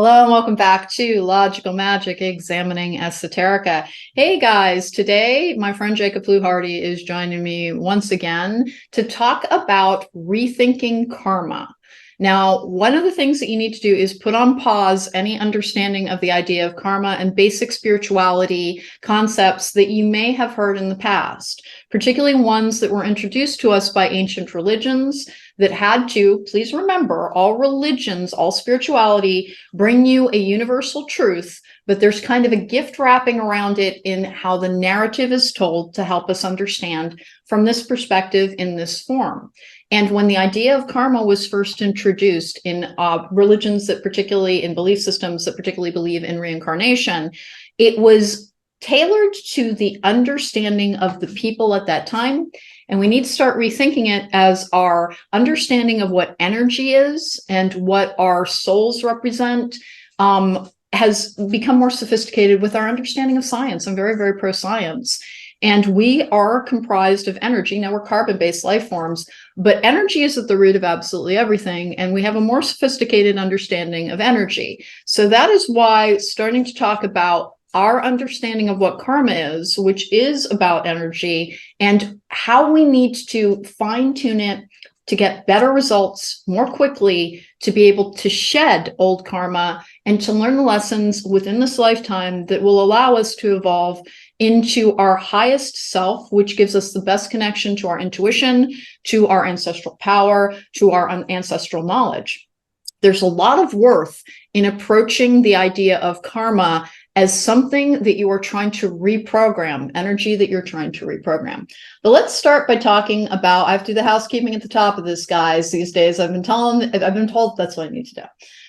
Hello and welcome back to Logical Magic Examining Esoterica. Hey guys, today my friend Jacob Fluharty is joining me once again to talk about rethinking karma. Now, one of the things that you need to do is put on pause any understanding of the idea of karma and basic spirituality concepts that you may have heard in the past, particularly ones that were introduced to us by ancient religions that had to, please remember, all religions, all spirituality bring you a universal truth, but there's kind of a gift wrapping around it in how the narrative is told to help us understand from this perspective in this form. And when the idea of karma was first introduced in religions that particularly, in belief systems that particularly believe in reincarnation, it was tailored to the understanding of the people at that time. And we need to start rethinking it as our understanding of what energy is and what our souls represent has become more sophisticated with our understanding of science. I'm very, very pro-science. And we are comprised of energy. Now, we're carbon-based life forms, but energy is at the root of absolutely everything. And we have a more sophisticated understanding of energy. So that is why starting to talk about our understanding of what karma is, which is about energy, and how we need to fine-tune it to get better results more quickly, to be able to shed old karma and to learn the lessons within this lifetime that will allow us to evolve into our highest self, which gives us the best connection to our intuition, to our ancestral power, to our ancestral knowledge. There's a lot of worth in approaching the idea of karma as something that you are trying to reprogram, energy that you're trying to reprogram. But let's start by talking about, I have to do the housekeeping at the top of this, guys, these days. I've been told that's what I need to do.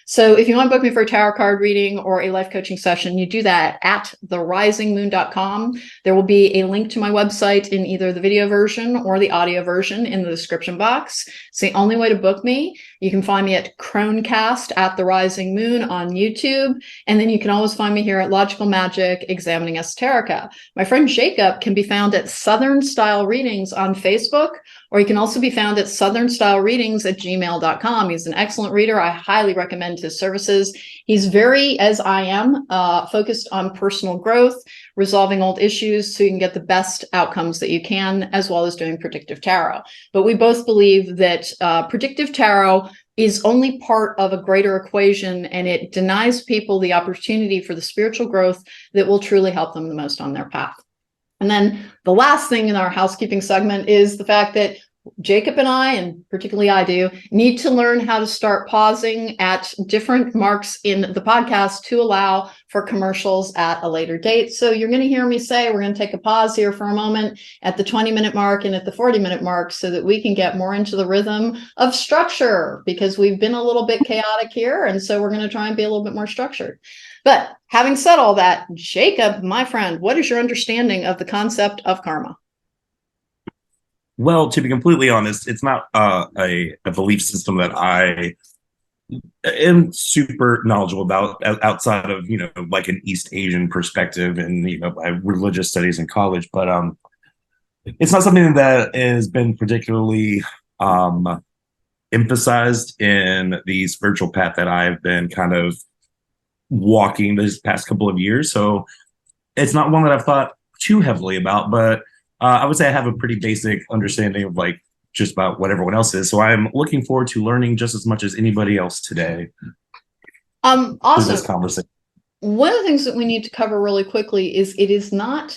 So if you want to book me for a tarot card reading or a life coaching session, you do that at therisingmoon.com. There will be a link to my website in either the video version or the audio version in the description box. It's the only way to book me. You can find me at cronecast at the Rising Moon on YouTube. And then you can always find me here at Logical Magic Examining Esoterica. My friend Jacob can be found at Southern Style Readings on Facebook, or he can also be found at southernstylereadings@gmail.com. He's an excellent reader. I highly recommend his services. He's very, as I am, focused on personal growth, resolving old issues so you can get the best outcomes that you can, as well as doing predictive tarot. But we both believe that predictive tarot is only part of a greater equation, and it denies people the opportunity for the spiritual growth that will truly help them the most on their path. And then the last thing in our housekeeping segment is the fact that Jacob and I, and particularly I do, need to learn how to start pausing at different marks in the podcast to allow for commercials at a later date. So you're going to hear me say, we're going to take a pause here for a moment at the 20-minute mark and at the 40-minute mark so that we can get more into the rhythm of structure, because we've been a little bit chaotic here. And so we're going to try and be a little bit more structured. But having said all that, Jacob, my friend, what is your understanding of the concept of karma? Well, to be completely honest, it's not a belief system that I am super knowledgeable about outside of, like an East Asian perspective and, my religious studies in college. But it's not something that has been particularly emphasized in the spiritual path that I've been kind of walking this past couple of years. So it's not one that I've thought too heavily about, but I would say I have a pretty basic understanding of like just about what everyone else is. So I'm looking forward to learning just as much as anybody else today. Also, this conversation. One of the things that we need to cover really quickly is it is not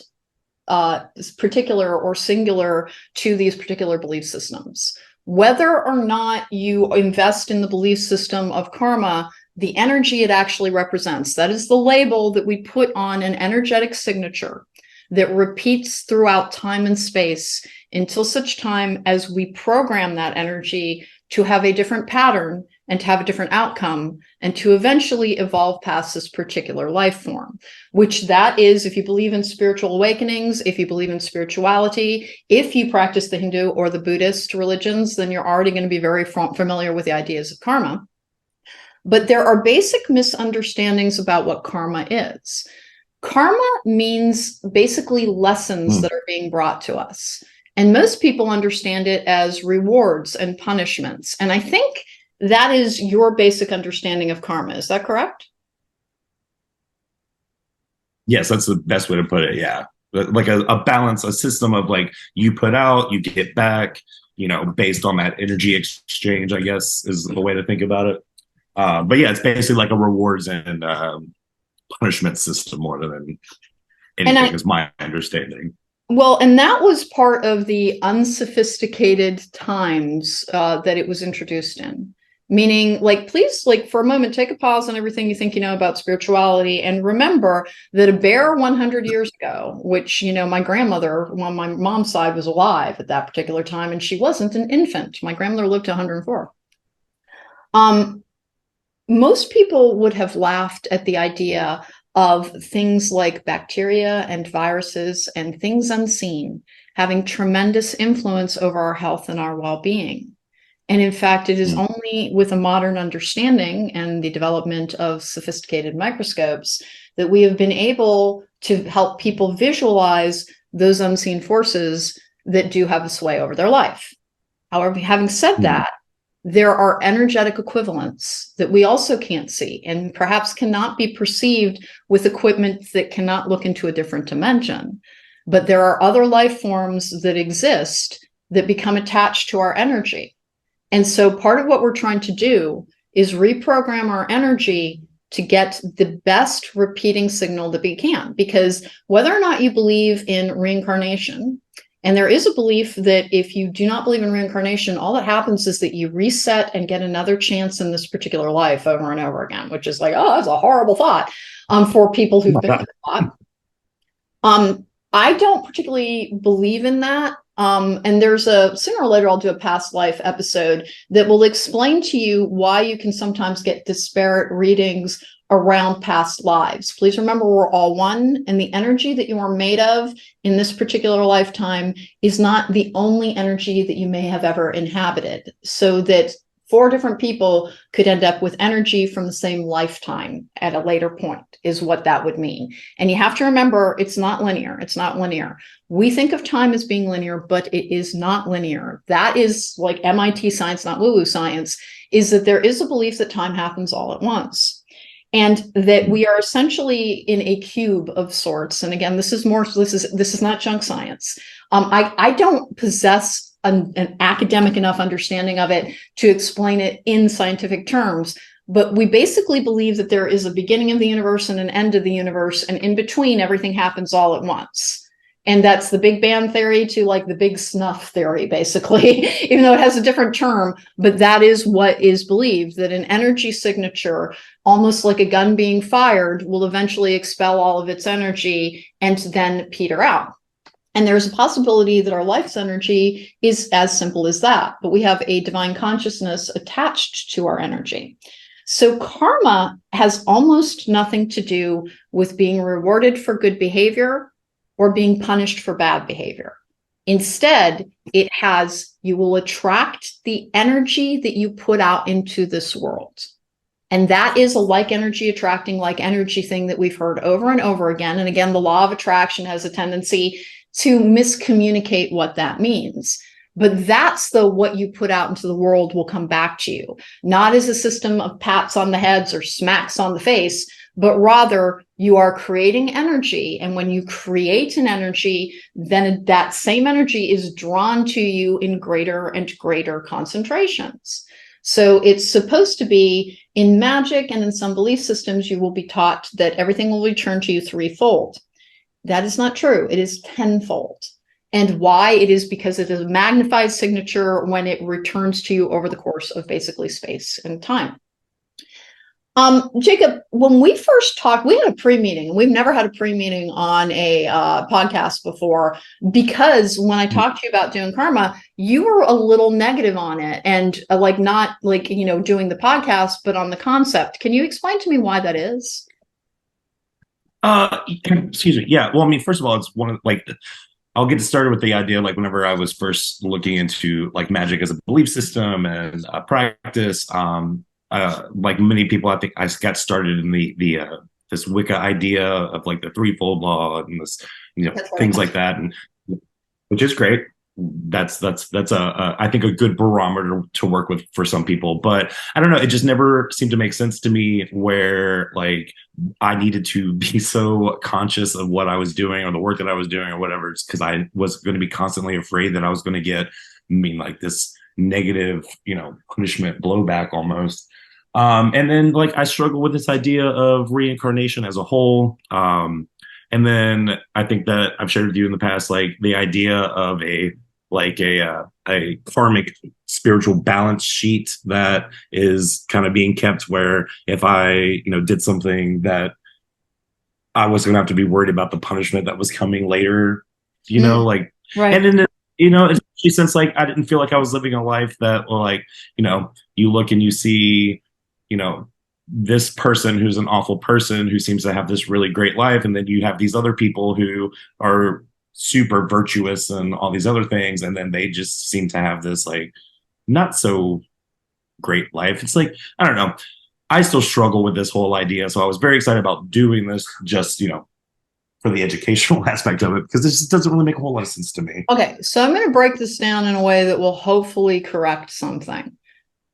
particular or singular to these particular belief systems. Whether or not you invest in the belief system of karma, the energy it actually represents, that is the label that we put on an energetic signature that repeats throughout time and space until such time as we program that energy to have a different pattern and to have a different outcome and to eventually evolve past this particular life form, which that is, if you believe in spiritual awakenings, if you believe in spirituality, if you practice the Hindu or the Buddhist religions, then you're already going to be very familiar with the ideas of karma. But there are basic misunderstandings about what karma is. Karma means basically lessons that are being brought to us. And most people understand it as rewards and punishments. And I think that is your basic understanding of karma. Is that correct? Yes, that's the best way to put it. Yeah. Like a balance, a system of like you put out, you get back, based on that energy exchange, I guess is the way to think about it. But yeah, it's basically like a rewards and punishment system more than And anything, is my understanding. well, and that was part of the unsophisticated times that it was introduced in. Meaning, like, please, like, for a moment, take a pause on everything you think you know about spirituality and remember that a bare 100 years ago, which, my grandmother on my mom's side was alive at that particular time, and she wasn't an infant. My grandmother lived to 104. Um, Most people would have laughed at the idea of things like bacteria and viruses and things unseen having tremendous influence over our health and our well-being. And in fact, it is Mm. only with a modern understanding and the development of sophisticated microscopes that we have been able to help people visualize those unseen forces that do have a sway over their life. However, having said Mm. that, there are energetic equivalents that we also can't see and perhaps cannot be perceived with equipment that cannot look into a different dimension. But there are other life forms that exist that become attached to our energy. And so part of what we're trying to do is reprogram our energy to get the best repeating signal that we can. Because whether or not you believe in reincarnation, and there is a belief that if you do not believe in reincarnation, all that happens is that you reset and get another chance in this particular life over and over again, which is like, oh, that's a horrible thought for people who've been thought. I don't particularly believe in that. And there's sooner or later I'll do a past life episode that will explain to you why you can sometimes get disparate readings around past lives. Please remember, we're all one, and the energy that you are made of in this particular lifetime is not the only energy that you may have ever inhabited. So that 4 different people could end up with energy from the same lifetime at a later point is what that would mean. And you have to remember, it's not linear. It's not linear. We think of time as being linear, but it is not linear. That is like MIT science, not woo-woo science, is that there is a belief that time happens all at once. And that we are essentially in a cube of sorts. And again, this is not junk science. I don't possess an academic enough understanding of it to explain it in scientific terms. But we basically believe that there is a beginning of the universe and an end of the universe, and in between, everything happens all at once. And that's the Big Bang theory to like the big snuff theory, basically, even though it has a different term. But that is what is believed, that an energy signature, almost like a gun being fired, will eventually expel all of its energy and then peter out. And there's a possibility that our life's energy is as simple as that, but we have a divine consciousness attached to our energy. So karma has almost nothing to do with being rewarded for good behavior or being punished for bad behavior. Instead, you will attract the energy that you put out into this world. And that is a like energy attracting like energy thing that we've heard over and over again. And again, the law of attraction has a tendency to miscommunicate what that means. But that's what you put out into the world will come back to you, not as a system of pats on the heads or smacks on the face, but rather you are creating energy. And when you create an energy, then that same energy is drawn to you in greater and greater concentrations. So it's supposed to be in magic, and in some belief systems, you will be taught that everything will return to you threefold. That is not true. It is tenfold. And why? It is because it is a magnified signature when it returns to you over the course of basically space and time. Jacob, when we first talked, we had a pre-meeting, and we've never had a pre-meeting on a podcast before, because when I talked to you about doing karma, you were a little negative on it, and not doing the podcast, but on the concept. Can you explain to me why that is? Excuse me. Yeah. Well, I mean, first of all, it's one of I'll get started with the idea whenever I was first looking into magic as a belief system and practice. Like many people, I think I got started in the this Wicca idea of the threefold law and this things like that, and which is great. that's I think a good barometer to work with for some people. But I don't know, it just never seemed to make sense to me where like I needed to be so conscious of what I was doing or the work that I was doing or whatever, because I was going to be constantly afraid that I was going to get, I mean, like this negative, punishment blowback almost. And then like I struggle with this idea of reincarnation as a whole. And then I think that I've shared with you in the past, like the idea of a karmic spiritual balance sheet that is kind of being kept, where if I did something that I was going to have to be worried about the punishment that was coming later, like, Right. and then especially since like I didn't feel like I was living a life that, like, you look and you see, you know this person who's an awful person who seems to have this really great life, and then you have these other people who are super virtuous and all these other things, and then they just seem to have this like not so great life. It's like, I don't know, I still struggle with this whole idea, so I was very excited about doing this, just for the educational aspect of it, because this just doesn't really make a whole lot of sense to me. Okay, so I'm going to break this down in a way that will hopefully correct something.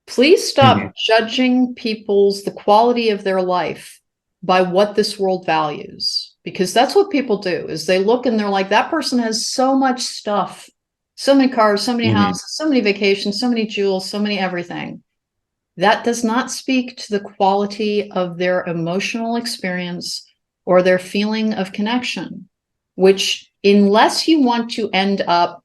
Please stop judging the quality of their life by what this world values, because that's what people do, is they look and they're like, that person has so much stuff, so many cars, so many houses, so many vacations, so many jewels, so many everything. That does not speak to the quality of their emotional experience or their feeling of connection, which, unless you want to end up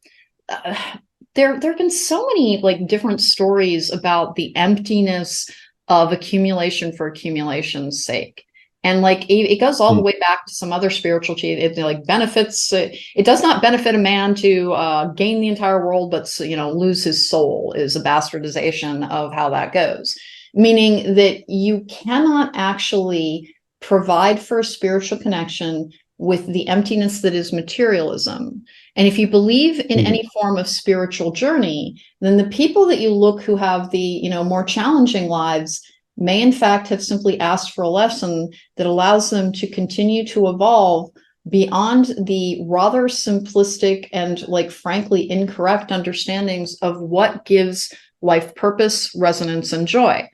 there have been so many like different stories about the emptiness of accumulation for accumulation's sake. And like it goes all the way back to some other spiritual cheat. It like benefits. It does not benefit a man to gain the entire world, but lose his soul is a bastardization of how that goes. Meaning that you cannot actually provide for a spiritual connection with the emptiness that is materialism. And if you believe in any form of spiritual journey, then the people that you look who have the, more challenging lives may in fact have simply asked for a lesson that allows them to continue to evolve beyond the rather simplistic and, like, frankly, incorrect understandings of what gives life purpose, resonance, and joy.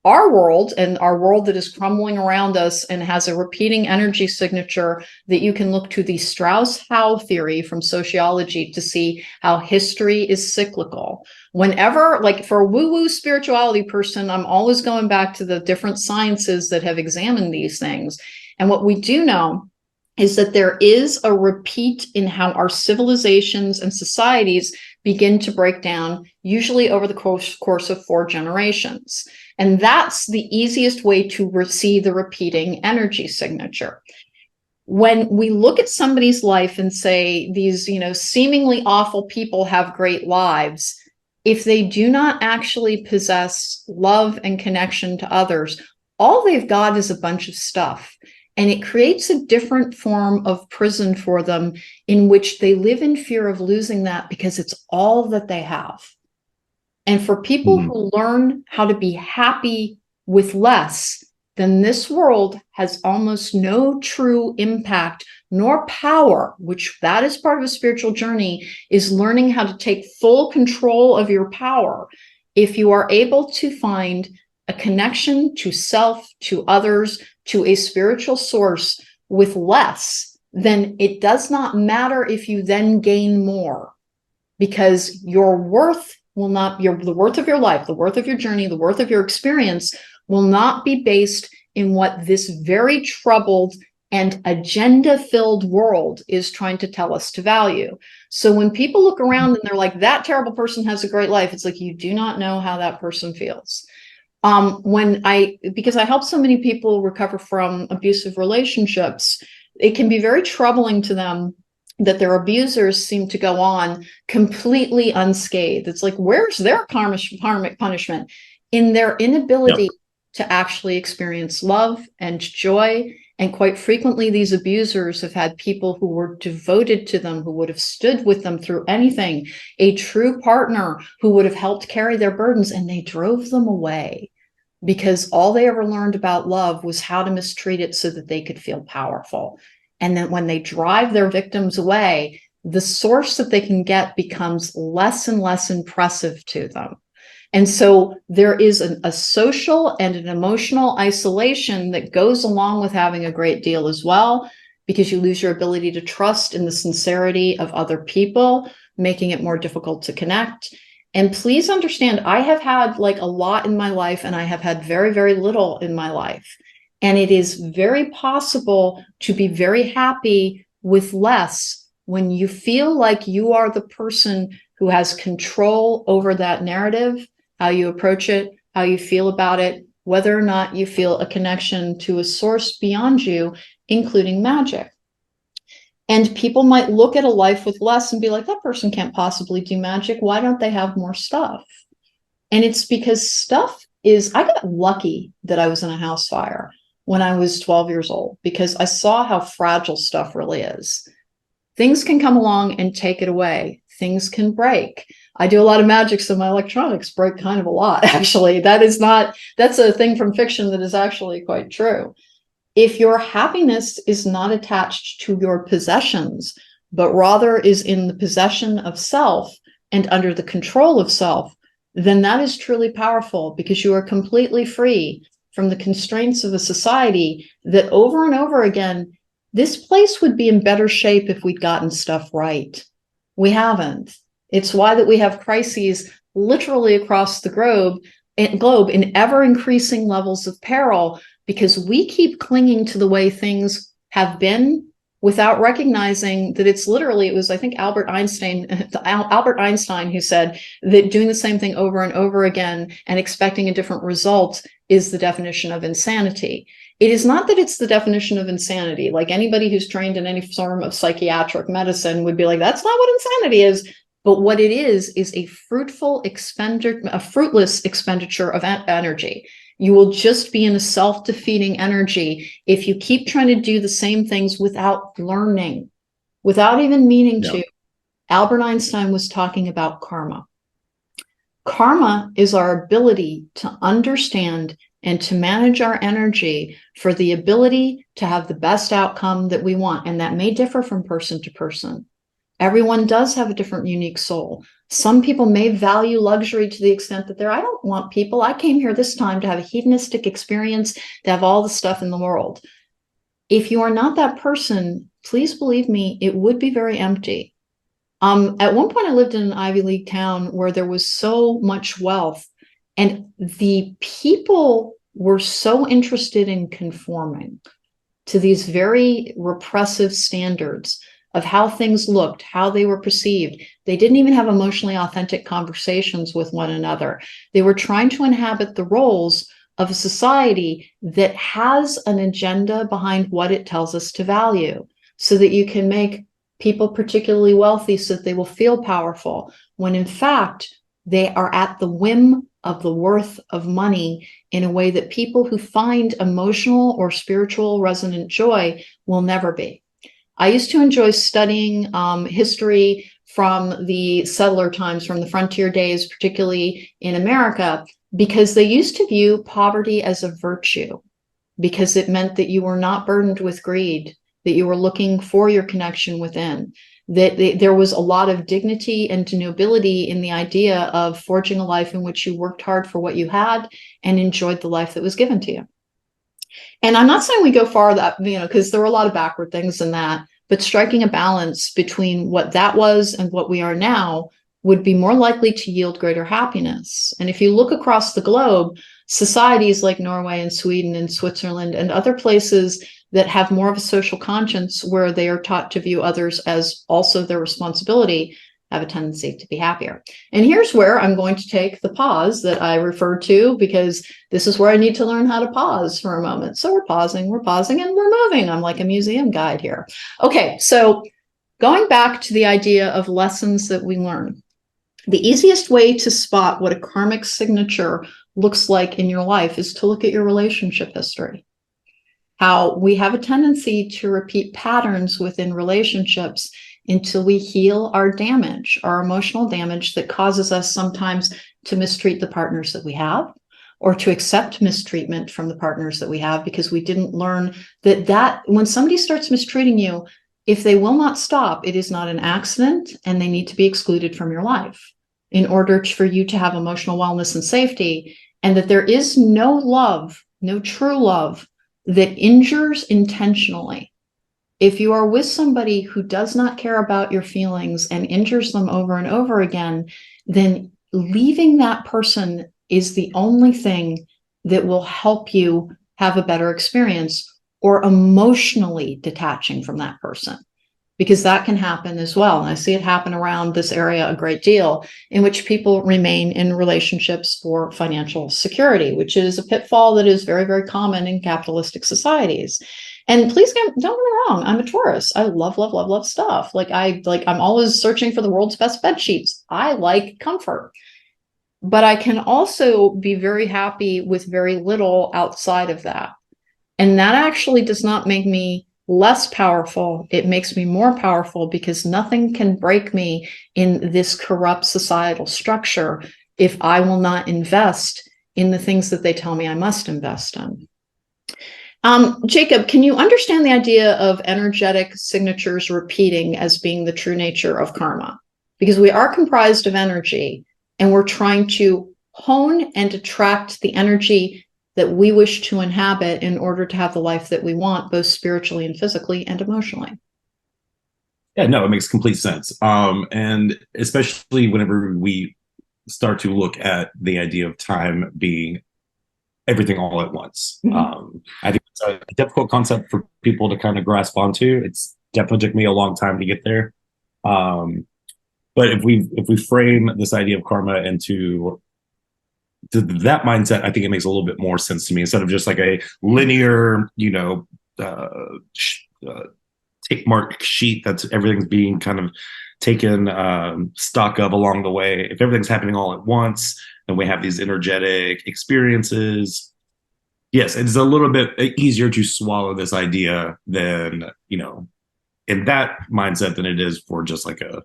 Our world, and our world that is crumbling around us and has a repeating energy signature that you can look to the Strauss-Howe theory from sociology to see how history is cyclical. Whenever, like for a woo-woo spirituality person, I'm always going back to the different sciences that have examined these things. And what we do know is that there is a repeat in how our civilizations and societies begin to break down, usually over the course of 4 generations. And that's the easiest way to see the repeating energy signature. When we look at somebody's life and say these, seemingly awful people have great lives, if they do not actually possess love and connection to others, all they've got is a bunch of stuff. And it creates a different form of prison for them in which they live in fear of losing that because it's all that they have. And for people who learn how to be happy with less, then this world has almost no true impact nor power, which that is part of a spiritual journey, is learning how to take full control of your power. If you are able to find a connection to self, to others, to a spiritual source with less, then it does not matter if you then gain more, because your worth will not, the worth of your life, the worth of your journey, the worth of your experience will not be based in what this very troubled and agenda-filled world is trying to tell us to value. So when people look around and they're like, that terrible person has a great life, it's like, you do not know how that person feels. Because I help so many people recover from abusive relationships, it can be very troubling to them that their abusers seem to go on completely unscathed. It's like, where's their karmic punishment? In their inability to actually experience love and joy. And quite frequently, these abusers have had people who were devoted to them, who would have stood with them through anything, a true partner who would have helped carry their burdens, and they drove them away because all they ever learned about love was how to mistreat it so that they could feel powerful. And then when they drive their victims away, the source that they can get becomes less and less impressive to them. And so there is a social and an emotional isolation that goes along with having a great deal as well, because you lose your ability to trust in the sincerity of other people, making it more difficult to connect. And please understand, I have had like a lot in my life, and I have had very, very little in my life. And it is very possible to be very happy with less when you feel like you are the person who has control over that narrative, how you approach it, how you feel about it, whether or not you feel a connection to a source beyond you, including magic. And people might look at a life with less and be like, that person can't possibly do magic. Why don't they have more stuff? And it's because stuff is, I got lucky that I was in a house fire when I was 12 years old, because I saw how fragile stuff really is. Things can come along and take it away. Things can break. I do a lot of magic, so my electronics break kind of a lot, actually. That's a thing from fiction that is actually quite true. If your happiness is not attached to your possessions, but rather is in the possession of self and under the control of self, then that is truly powerful, because you are completely free from the constraints of a society that over and over again, this place would be in better shape if we'd gotten stuff right. We haven't. It's why that we have crises literally across the globe in ever increasing levels of peril, because we keep clinging to the way things have been without recognizing that it's literally, it was, I think, Albert Einstein who said that doing the same thing over and over again and expecting a different result is the definition of insanity. It is not that it's the definition of insanity. Like, anybody who's trained in any form of psychiatric medicine would be like, that's not what insanity is. But what it is a fruitless expenditure of energy. You will just be in a self-defeating energy if you keep trying to do the same things without learning, without even meaning to. Albert Einstein was talking about karma. Karma is our ability to understand and to manage our energy for the ability to have the best outcome that we want. And that may differ from person to person. Everyone does have a different, unique soul. Some people may value luxury to the extent that I don't want people. I came here this time to have a hedonistic experience, to have all the stuff in the world. If you are not that person, please believe me, it would be very empty. At one point, I lived in an Ivy League town where there was so much wealth, and the people were so interested in conforming to these very repressive standards of how things looked, how they were perceived. They didn't even have emotionally authentic conversations with one another. They were trying to inhabit the roles of a society that has an agenda behind what it tells us to value, so that you can make people particularly wealthy so that they will feel powerful, when in fact, they are at the whim of the worth of money in a way that people who find emotional or spiritual resonant joy will never be. I used to enjoy studying history from the settler times, from the frontier days, particularly in America, because they used to view poverty as a virtue, because it meant that you were not burdened with greed, that you were looking for your connection within, that there was a lot of dignity and nobility in the idea of forging a life in which you worked hard for what you had and enjoyed the life that was given to you. And I'm not saying we go far that, because there were a lot of backward things in that, but striking a balance between what that was and what we are now would be more likely to yield greater happiness. And if you look across the globe, societies like Norway and Sweden and Switzerland and other places that have more of a social conscience, where they are taught to view others as also their responsibility, have a tendency to be happier. And here's where I'm going to take the pause that I referred to, because this is where I need to learn how to pause for a moment. So we're pausing, and we're moving. I'm like a museum guide here. Okay, so going back to the idea of lessons that we learn, the easiest way to spot what a karmic signature looks like in your life is to look at your relationship history. How we have a tendency to repeat patterns within relationships until we heal our damage, our emotional damage that causes us sometimes to mistreat the partners that we have, or to accept mistreatment from the partners that we have, because we didn't learn that when somebody starts mistreating you, If they will not stop, it is not an accident, and they need to be excluded from your life in order for you to have emotional wellness and safety, and that there is no love, no true love that injures intentionally. If you are with somebody who does not care about your feelings and injures them over and over again, then leaving that person is the only thing that will help you have a better experience, or emotionally detaching from that person, because that can happen as well. And I see it happen around this area a great deal, in which people remain in relationships for financial security, which is a pitfall that is very, very common in capitalistic societies. And please don't get me wrong, I'm a Taurus. I love, love, love, love stuff. I'm always searching for the world's best bed sheets. I like comfort. But I can also be very happy with very little outside of that. And that actually does not make me less powerful. It makes me more powerful, because nothing can break me in this corrupt societal structure if I will not invest in the things that they tell me I must invest in. Jacob, can you understand the idea of energetic signatures repeating as being the true nature of karma? Because we are comprised of energy, and we're trying to hone and attract the energy that we wish to inhabit in order to have the life that we want, both spiritually and physically and emotionally. Yeah, no, it makes complete sense. And especially whenever we start to look at the idea of time being everything all at once. I think it's a difficult concept for people to kind of grasp onto. It's definitely took me a long time to get there. But if we frame this idea of karma into that mindset, I think it makes a little bit more sense to me, instead of just like a linear, tick mark sheet that's everything's being kind of taken stock of along the way. If everything's happening all at once, then we have these energetic experiences. Yes, it's a little bit easier to swallow this idea than, in that mindset, than it is for just like a,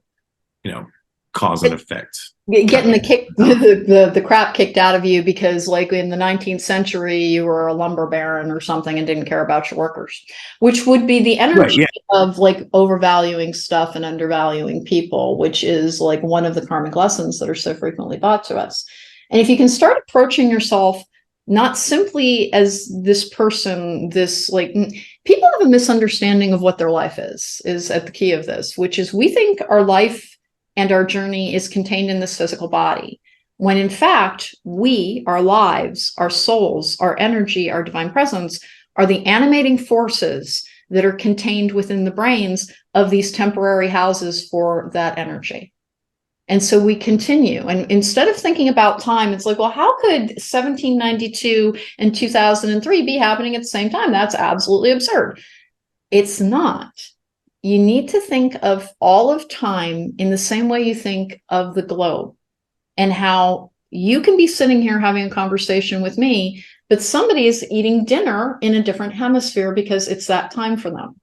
cause and effect. Getting the crap kicked out of you because, like, in the 19th century, you were a lumber baron or something and didn't care about your workers, which would be the energy of like overvaluing stuff and undervaluing people, which is like one of the karmic lessons that are so frequently taught to us. And if you can start approaching yourself not simply as this person, people have a misunderstanding of what their life is at the key of this, which is we think our life and our journey is contained in this physical body, when in fact, we, our lives, our souls, our energy, our divine presence, are the animating forces that are contained within the brains of these temporary houses for that energy. And so we continue. And instead of thinking about time, it's like, well, how could 1792 and 2003 be happening at the same time? That's absolutely absurd. It's not. You need to think of all of time in the same way you think of the globe, and how you can be sitting here having a conversation with me, but somebody is eating dinner in a different hemisphere because it's that time for them.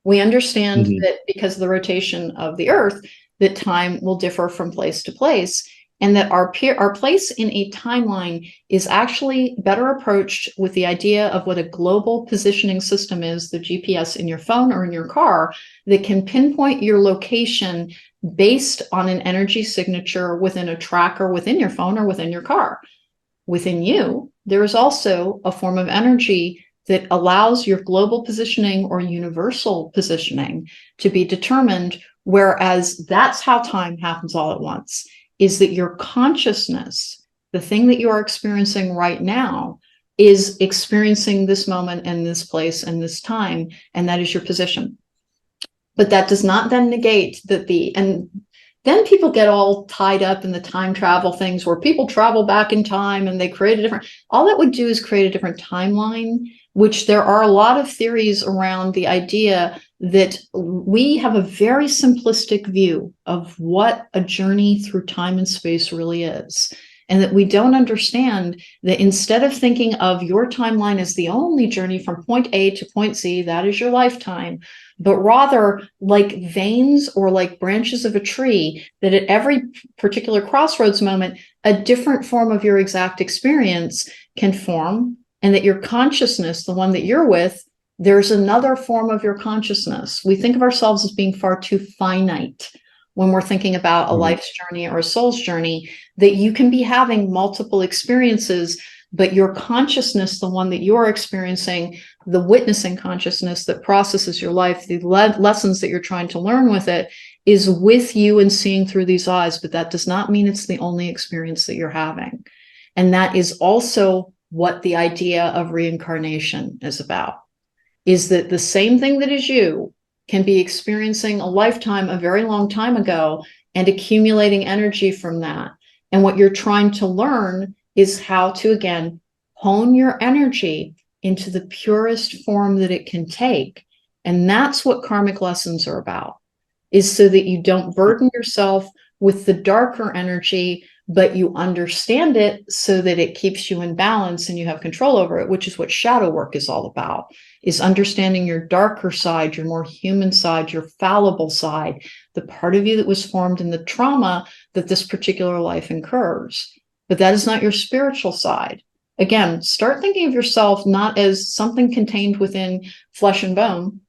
We understand that because of the rotation of the earth, that time will differ from place to place, and that our place in a timeline is actually better approached with the idea of what a global positioning system is, the GPS in your phone or in your car, that can pinpoint your location based on an energy signature within a tracker within your phone or within your car. Within you, there is also a form of energy that allows your global positioning or universal positioning to be determined, whereas that's how time happens all at once. Is that your consciousness, the thing that you are experiencing right now, is experiencing this moment and this place and this time, and that is your position. But that does not then negate that and then people get all tied up in the time travel things where people travel back in time and they create a different, all that would do is create a different timeline, which there are a lot of theories around the idea that we have a very simplistic view of what a journey through time and space really is. And that we don't understand that instead of thinking of your timeline as the only journey from point A to point Z, that is your lifetime, but rather like veins or like branches of a tree, that at every particular crossroads moment, a different form of your exact experience can form, and that your consciousness, the one that you're with, there's another form of your consciousness. We think of ourselves as being far too finite when we're thinking about a life's journey or a soul's journey, that you can be having multiple experiences, but your consciousness, the one that you're experiencing, the witnessing consciousness that processes your life, the lessons that you're trying to learn with it, is with you and seeing through these eyes. But that does not mean it's the only experience that you're having. And that is also what the idea of reincarnation is about, is that the same thing that is you can be experiencing a lifetime a very long time ago and accumulating energy from that. And what you're trying to learn is how to, again, hone your energy into the purest form that it can take. And that's what karmic lessons are about, is so that you don't burden yourself with the darker energy, but you understand it so that it keeps you in balance and you have control over it, which is what shadow work is all about, is understanding your darker side, your more human side, your fallible side, the part of you that was formed in the trauma that this particular life incurs. But that is not your spiritual side. Again, start thinking of yourself not as something contained within flesh and bone,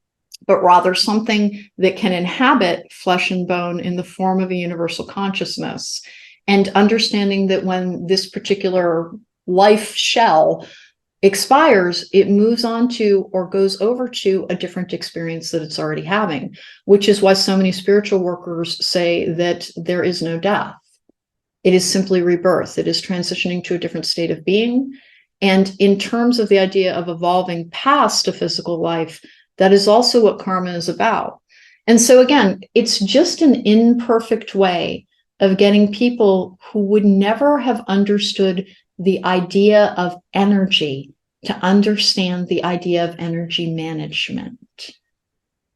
but rather something that can inhabit flesh and bone in the form of a universal consciousness. And understanding that when this particular life shell expires, it moves on to or goes over to a different experience that it's already having, which is why so many spiritual workers say that there is no death. It is simply rebirth. It is transitioning to a different state of being. And in terms of the idea of evolving past a physical life, that is also what karma is about. And so again, it's just an imperfect way of getting people who would never have understood the idea of energy to understand the idea of energy management.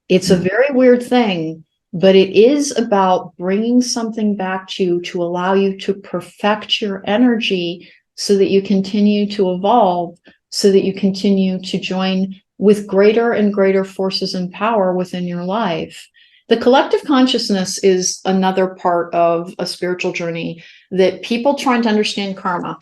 It's a very weird thing, but it is about bringing something back to you to allow you to perfect your energy so that you continue to evolve, so that you continue to join with greater and greater forces and power within your life. The collective consciousness is another part of a spiritual journey that people trying to understand karma.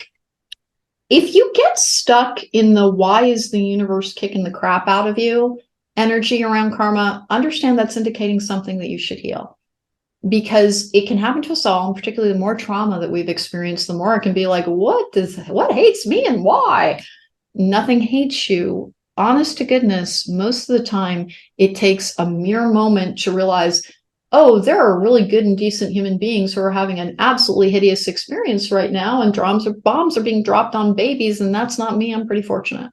If you get stuck in the why is the universe kicking the crap out of you energy around karma, understand that's indicating something that you should heal. Because it can happen to us all, and particularly the more trauma that we've experienced, the more it can be like, what hates me and why? Nothing hates you. Honest to goodness, most of the time, it takes a mere moment to realize, oh, there are really good and decent human beings who are having an absolutely hideous experience right now, and bombs are being dropped on babies, and that's not me. I'm pretty fortunate.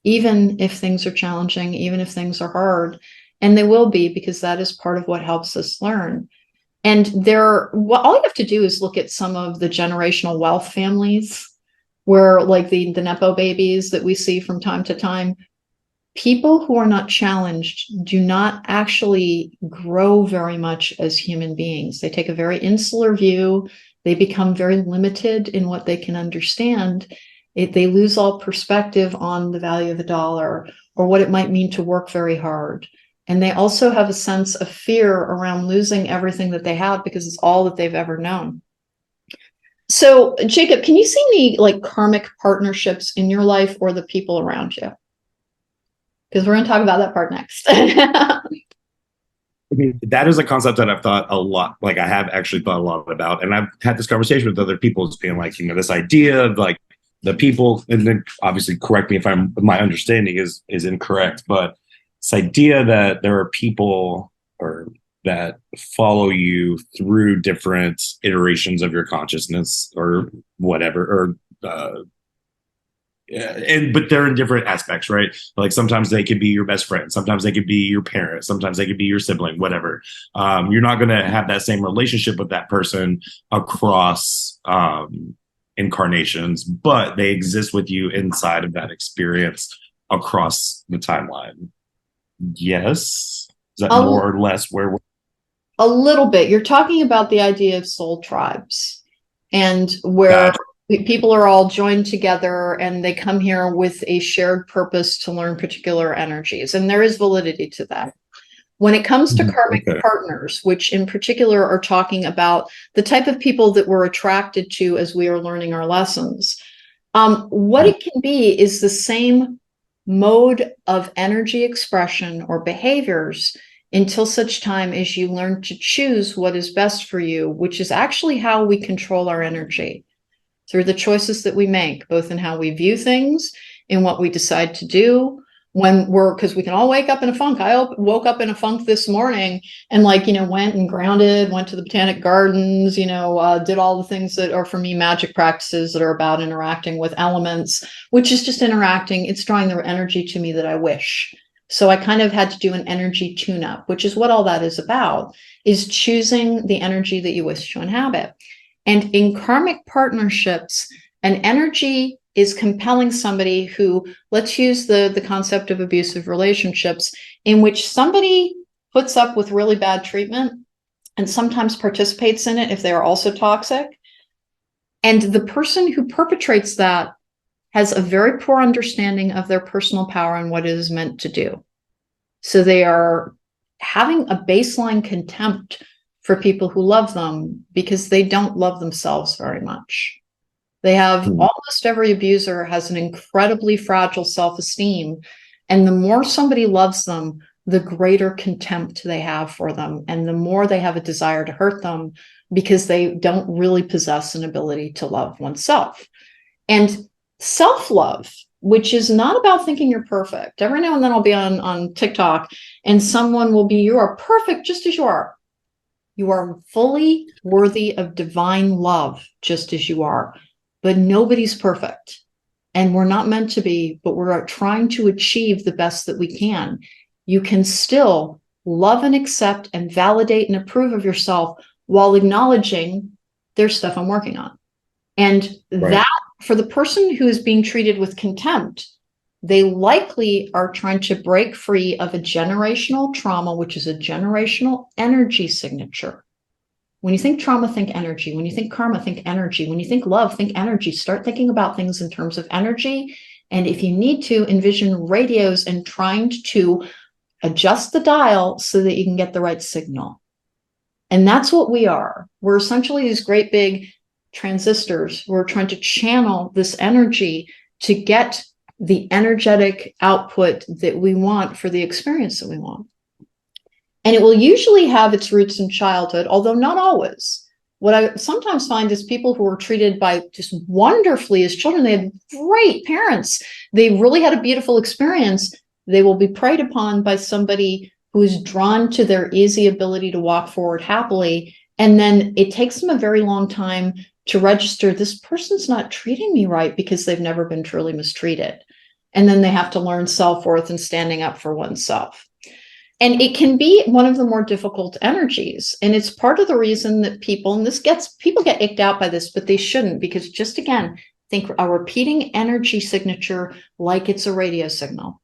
Even if things are challenging, even if things are hard, and they will be, because that is part of what helps us learn. And all you have to do is look at some of the generational wealth families where, like the Nepo babies that we see from time to time, people who are not challenged do not actually grow very much as human beings. They take a very insular view. They become very limited in what they can understand. They lose all perspective on the value of the dollar or what it might mean to work very hard. And they also have a sense of fear around losing everything that they have because it's all that they've ever known. So, Jacob, can you see any like karmic partnerships in your life or the people around you? Because we're going to talk about that part next. I mean, that is a concept that I've thought a lot, like I have actually thought a lot about. And I've had this conversation with other people, just being like, this idea of like the people, and then obviously correct me if my understanding is incorrect, but this idea that there are people or that follow you through different iterations of your consciousness or whatever, or but they're in different aspects, right? Like sometimes they could be your best friend, sometimes they could be your parent, sometimes they could be your sibling, whatever. You're not going to have that same relationship with that person across incarnations, but they exist with you inside of that experience across the timeline. Yes, is that more or less where we're a little bit? You're talking about the idea of soul tribes, and where people are all joined together and they come here with a shared purpose to learn particular energies, and there is validity to that. When it comes to karmic partners, which in particular are talking about the type of people that we're attracted to as we are learning our lessons, what it can be is the same mode of energy expression or behaviors until such time as you learn to choose what is best for you, which is actually how we control our energy through the choices that we make, both in how we view things and what we decide to do when because we can all wake up in a funk. I woke up in a funk this morning and went and grounded, went to the Botanic Gardens, did all the things that are for me magic practices that are about interacting with elements, which is just interacting. It's drawing the energy to me that I wish. So I kind of had to do an energy tune-up, which is what all that is about, is choosing the energy that you wish to inhabit. And in karmic partnerships, an energy is compelling somebody who, let's use the concept of abusive relationships, in which somebody puts up with really bad treatment and sometimes participates in it if they are also toxic. And the person who perpetrates that has a very poor understanding of their personal power and what it is meant to do. So they are having a baseline contempt for people who love them because they don't love themselves very much. They have almost every abuser has an incredibly fragile self-esteem. And the more somebody loves them, the greater contempt they have for them. And the more they have a desire to hurt them because they don't really possess an ability to love oneself. And self-love, which is not about thinking you're perfect. Every now and then I'll be on TikTok and someone will be, you are perfect just as you are. You are fully worthy of divine love just as you are. But nobody's perfect. And we're not meant to be, but we're trying to achieve the best that we can. You can still love and accept and validate and approve of yourself while acknowledging there's stuff I'm working on. And that, for the person who is being treated with contempt, they likely are trying to break free of a generational trauma, which is a generational energy signature. When you think trauma, think energy. When you think karma, think energy. When you think love, think energy. Start thinking about things in terms of energy. And if you need to, envision radios and trying to adjust the dial so that you can get the right signal. And that's what we are. We're essentially these great big transistors. We're trying to channel this energy to get the energetic output that we want for the experience that we want. And it will usually have its roots in childhood, although not always. What I sometimes find is people who were treated by just wonderfully as children, they had great parents. They really had a beautiful experience. They will be preyed upon by somebody who is drawn to their easy ability to walk forward happily. And then it takes them a very long time to register, this person's not treating me right because they've never been truly mistreated. And then they have to learn self-worth and standing up for oneself. And it can be one of the more difficult energies. And it's part of the reason that people get icked out by this, but they shouldn't, because just again, think a repeating energy signature like it's a radio signal.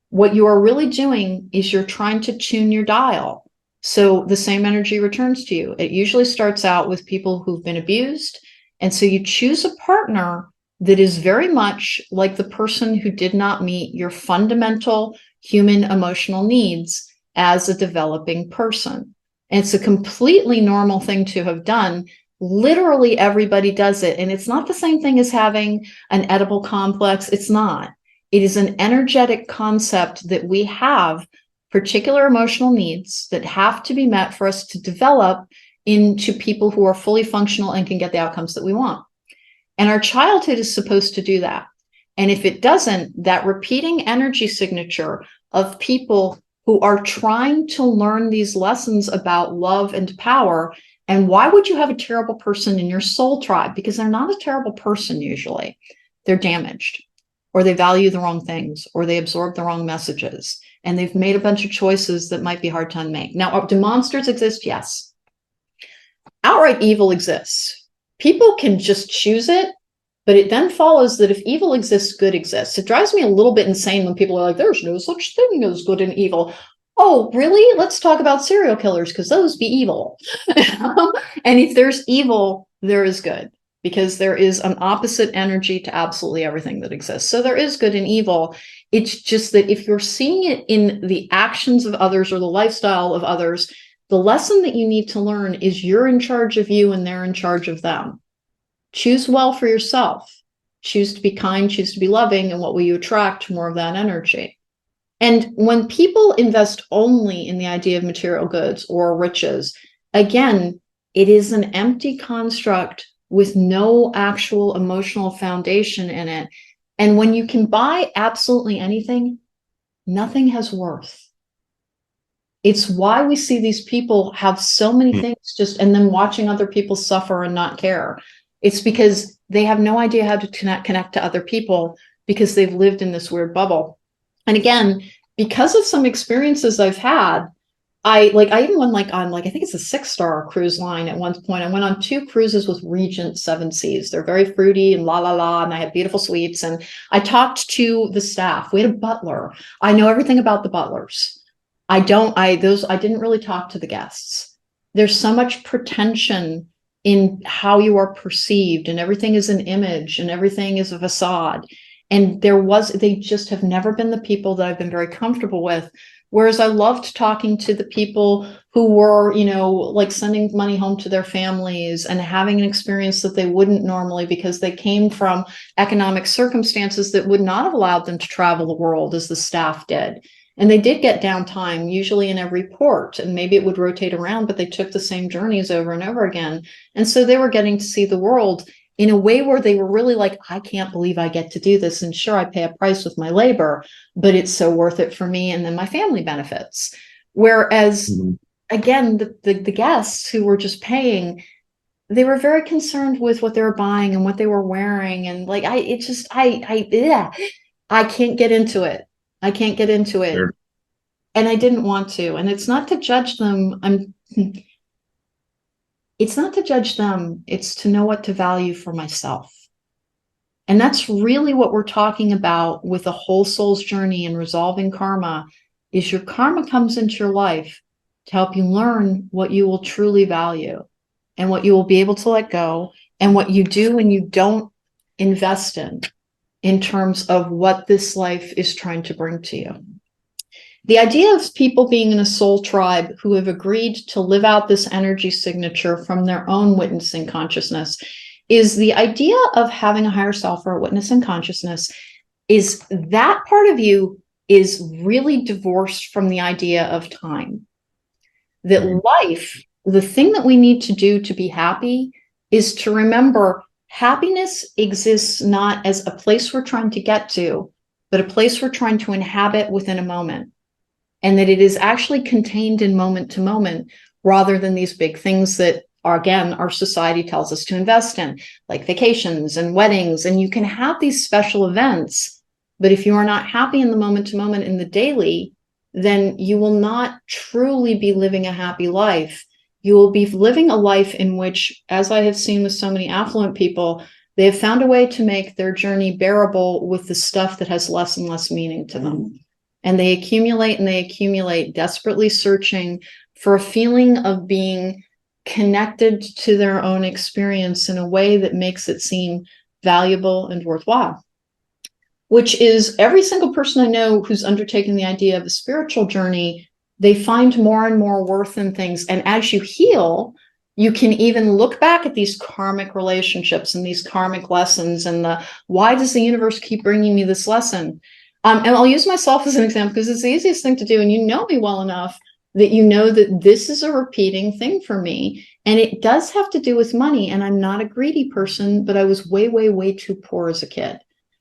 What you are really doing is you're trying to tune your dial. So the same energy returns to you. It usually starts out with people who've been abused. And so you choose a partner that is very much like the person who did not meet your fundamental human emotional needs as a developing person. And it's a completely normal thing to have done. Literally everybody does it. And it's not the same thing as having an edible complex. It's not. It is an energetic concept that we have particular emotional needs that have to be met for us to develop into people who are fully functional and can get the outcomes that we want. And our childhood is supposed to do that. And if it doesn't, that repeating energy signature of people who are trying to learn these lessons about love and power. And why would you have a terrible person in your soul tribe? Because they're not a terrible person usually. They're damaged, or they value the wrong things, or they absorb the wrong messages, and they've made a bunch of choices that might be hard to unmake. Now, do monsters exist? Yes. Outright evil exists. People can just choose it. But it then follows that if evil exists, good exists. It drives me a little bit insane when people are like, there's no such thing as good and evil. Oh, really? Let's talk about serial killers, because those be evil. And if there's evil, there is good, because there is an opposite energy to absolutely everything that exists. So there is good and evil. It's just that if you're seeing it in the actions of others or the lifestyle of others, the lesson that you need to learn is you're in charge of you and they're in charge of them. Choose well for yourself. choose to be kind, choose to be loving, and what will you attract? More of that energy. And when people invest only in the idea of material goods or riches, again, it is an empty construct with no actual emotional foundation in it. And when you can buy absolutely anything, nothing has worth. It's why we see these people have so many things just, and then watching other people suffer and not care. It's because they have no idea how to connect to other people because they've lived in this weird bubble. And again, because of some experiences I've had, I even went on I think it's a 6-star cruise line at one point. I went on 2 cruises with Regent 7 Seas. They're very fruity and la la la, and I had beautiful suites. And I talked to the staff. We had a butler. I know everything about the butlers. I didn't really talk to the guests. There's so much pretension in how you are perceived, and everything is an image, and everything is a facade. And they just have never been the people that I've been very comfortable with. Whereas I loved talking to the people who were, like sending money home to their families and having an experience that they wouldn't normally, because they came from economic circumstances that would not have allowed them to travel the world as the staff did. And they did get downtime, usually in every port, and maybe it would rotate around, but they took the same journeys over and over again. And so they were getting to see the world in a way where they were really like, I can't believe I get to do this. And sure, I pay a price with my labor, but it's so worth it for me. And then my family benefits. Whereas, again, the guests who were just paying, they were very concerned with what they were buying and what they were wearing. And I can't get into it. I can't get into it. Sure. And I didn't want to. And it's not to judge them. It's not to judge them. It's to know what to value for myself. And that's really what we're talking about with a whole soul's journey and resolving karma, is your karma comes into your life to help you learn what you will truly value and what you will be able to let go, and what you do and you don't invest in terms of what this life is trying to bring to you. The idea of people being in a soul tribe who have agreed to live out this energy signature from their own witnessing consciousness is the idea of having a higher self or a witnessing consciousness. Is that part of you is really divorced from the idea of time. That life, the thing that we need to do to be happy, is to remember happiness exists not as a place we're trying to get to, but a place we're trying to inhabit within a moment. And that it is actually contained in moment to moment, rather than these big things that are, again, our society tells us to invest in, like vacations and weddings. And you can have these special events, but if you are not happy in the moment to moment in the daily, then you will not truly be living a happy life. You will be living a life in which, as I have seen with so many affluent people, they have found a way to make their journey bearable with the stuff that has less and less meaning to them. And they accumulate and they accumulate, desperately searching for a feeling of being connected to their own experience in a way that makes it seem valuable and worthwhile. Which is every single person I know who's undertaken the idea of a spiritual journey, they find more and more worth in things. And as you heal, you can even look back at these karmic relationships and these karmic lessons and why does the universe keep bringing me this lesson? And I'll use myself as an example because it's the easiest thing to do. And you know me well enough that you know that this is a repeating thing for me. And it does have to do with money. And I'm not a greedy person, but I was way, way, way too poor as a kid.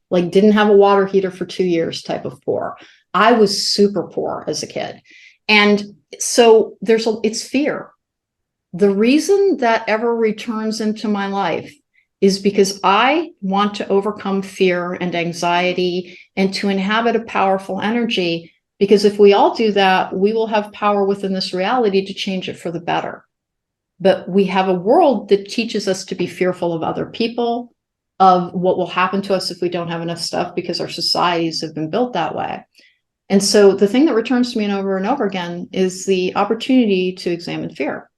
Like didn't have a water heater for 2 years type of poor. I was super poor as a kid. And so it's fear. The reason that ever returns into my life is because I want to overcome fear and anxiety and to inhabit a powerful energy. Because if we all do that, we will have power within this reality to change it for the better. But we have a world that teaches us to be fearful of other people, of what will happen to us if we don't have enough stuff, because our societies have been built that way. And so the thing that returns to me over and over again is the opportunity to examine fear.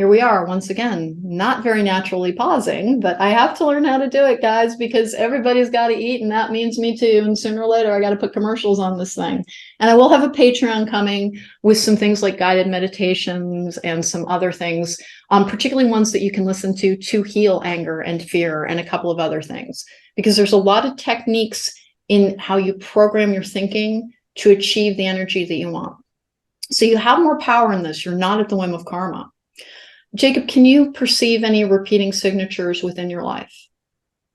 here we are once again, not very naturally pausing, but I have to learn how to do it, guys, because everybody's got to eat, and that means me too. And sooner or later, I got to put commercials on this thing. And I will have a Patreon coming with some things like guided meditations and some other things, particularly ones that you can listen to heal anger and fear and a couple of other things, because there's a lot of techniques in how you program your thinking to achieve the energy that you want. So you have more power in this. You're not at the whim of karma. Jacob, can you perceive any repeating signatures within your life?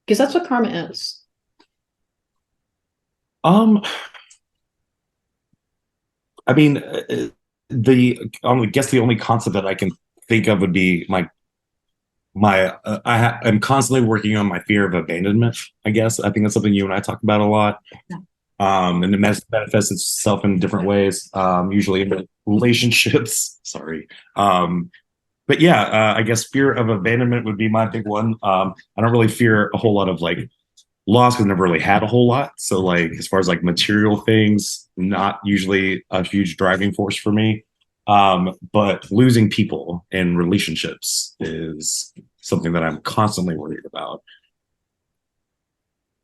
Because that's what karma is. I mean, I guess the only concept that I can think of would be I'm constantly working on my fear of abandonment. I guess I think that's something you and I talk about a lot. Yeah. And it manifests itself in different ways, usually in relationships. Sorry. But yeah, I guess fear of abandonment would be my big one. I don't really fear a whole lot of like loss because I never really had a whole lot. So like as far as like material things, not usually a huge driving force for me. But losing people in relationships is something that I'm constantly worried about.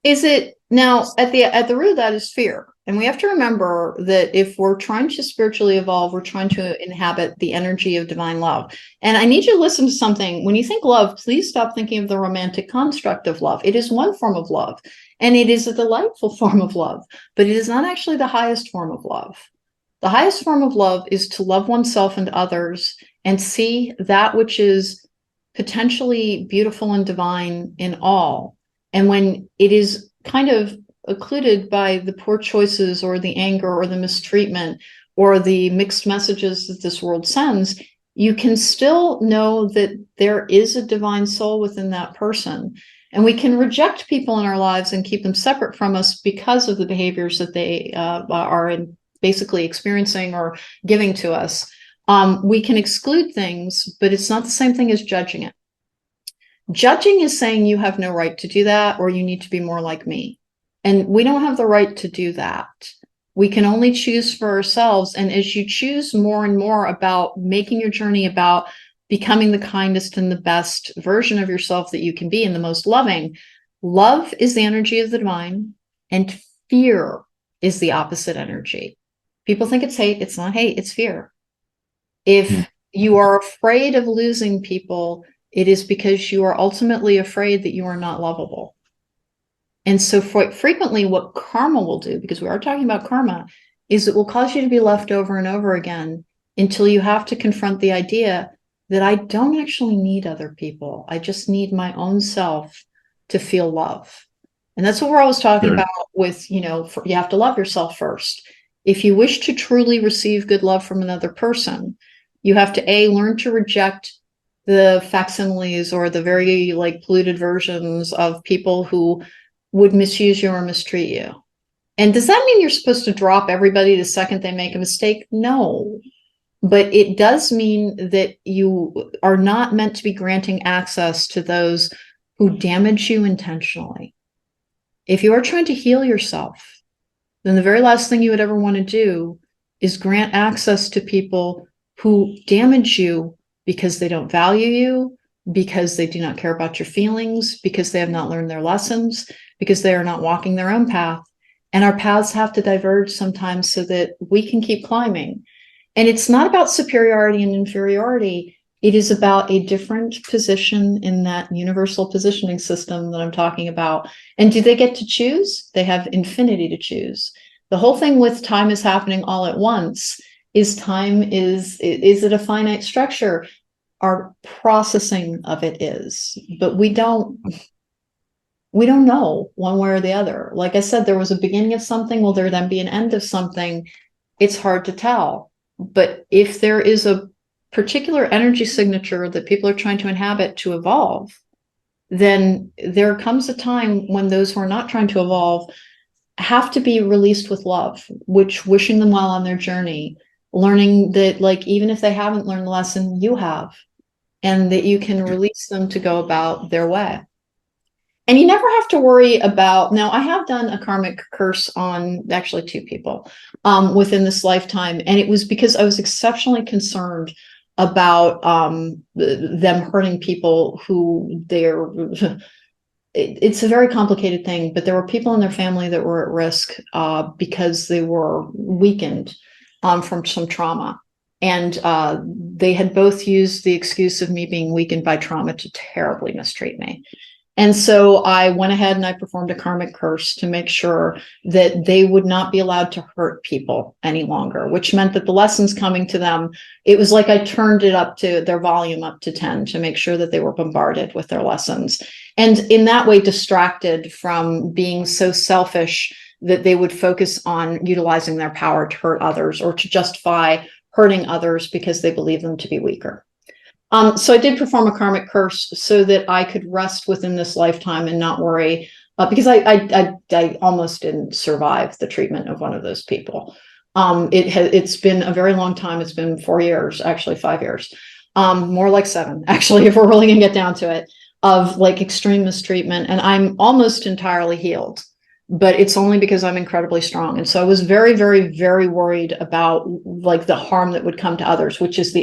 Is it now at the root of that is fear? And we have to remember that if we're trying to spiritually evolve, we're trying to inhabit the energy of divine love. And I need you to listen to something. When you think love, please stop thinking of the romantic construct of love. It is one form of love, and it is a delightful form of love, but it is not actually the highest form of love. The highest form of love is to love oneself and others and see that which is potentially beautiful and divine in all. And when it is kind of occluded by the poor choices or the anger or the mistreatment or the mixed messages that this world sends, you can still know that there is a divine soul within that person. And we can reject people in our lives and keep them separate from us because of the behaviors that they are basically experiencing or giving to us. We can exclude things, but it's not the same thing as judging it. Judging is saying you have no right to do that, or you need to be more like me. And we don't have the right to do that. We can only choose for ourselves. And as you choose more and more about making your journey about becoming the kindest and the best version of yourself that you can be and the most loving, love is the energy of the divine, and fear is the opposite energy. People think it's hate. It's not hate, it's fear. If you are afraid of losing people, it is because you are ultimately afraid that you are not lovable. And so frequently what karma will do, because we are talking about karma, is it will cause you to be left over and over again until you have to confront the idea that I don't actually need other people. I just need my own self to feel love. And that's what we're always talking about with, you have to love yourself first. If you wish to truly receive good love from another person, you have to learn to reject the facsimiles or the very polluted versions of people who would misuse you or mistreat you. And does that mean you're supposed to drop everybody the second they make a mistake? No. But it does mean that you are not meant to be granting access to those who damage you intentionally. If you are trying to heal yourself, then the very last thing you would ever want to do is grant access to people who damage you because they don't value you, because they do not care about your feelings, because they have not learned their lessons, because they are not walking their own path. And our paths have to diverge sometimes so that we can keep climbing. And it's not about superiority and inferiority. It is about a different position in that universal positioning system that I'm talking about. And do they get to choose? They have infinity to choose. The whole thing with time is happening all at once is it a finite structure? Our processing of it is, but we don't know one way or the other. Like I said, there was a beginning of something. Will there then be an end of something? It's hard to tell. But if there is a particular energy signature that people are trying to inhabit to evolve, then there comes a time when those who are not trying to evolve have to be released with love, wishing them well on their journey, learning that even if they haven't learned the lesson, you have, and that you can release them to go about their way. And you never have to worry about, now I have done a karmic curse on actually 2 people within this lifetime. And it was because I was exceptionally concerned about them hurting people who they're it's a very complicated thing, but there were people in their family that were at risk because they were weakened from some trauma. And they had both used the excuse of me being weakened by trauma to terribly mistreat me. And so I went ahead and I performed a karmic curse to make sure that they would not be allowed to hurt people any longer, which meant that the lessons coming to them, it was like I turned it up to their volume up to 10 to make sure that they were bombarded with their lessons. And in that way, distracted from being so selfish that they would focus on utilizing their power to hurt others or to justify hurting others because they believe them to be weaker. So I did perform a karmic curse so that I could rest within this lifetime and not worry, because I almost didn't survive the treatment of one of those people. It's been a very long time. It's been 4 years, actually 5 years, more like 7, actually, if we're really gonna get down to it, of like extreme mistreatment. And I'm almost entirely healed, but it's only because I'm incredibly strong. And so I was very, very, very worried about like the harm that would come to others, which is